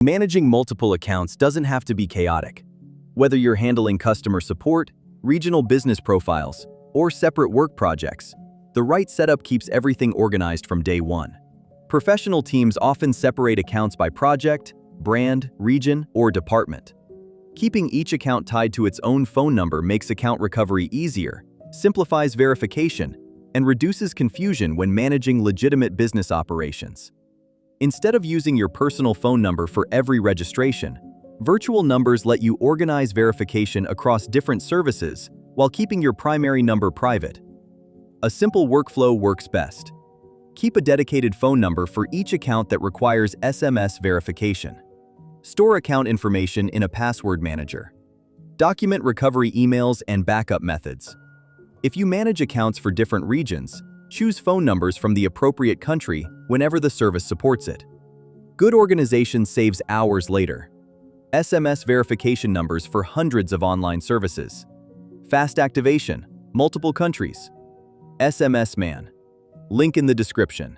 Managing multiple accounts doesn't have to be chaotic. Whether you're handling customer support, regional business profiles, or separate work projects, the right setup keeps everything organized from day one. Professional teams often separate accounts by project, brand, region, or department. Keeping each account tied to its own phone number makes account recovery easier, simplifies verification, and reduces confusion when managing legitimate business operations. Instead of using your personal phone number for every registration, virtual numbers let you organize verification across different services while keeping your primary number private. A simple workflow works best. Keep a dedicated phone number for each account that requires SMS verification. Store account information in a password manager. Document recovery emails and backup methods. If you manage accounts for different regions, choose phone numbers from the appropriate country whenever the service supports it. Good organization saves hours later. SMS verification numbers for hundreds of online services. Fast activation, multiple countries. SMS-MAN. Link in the description.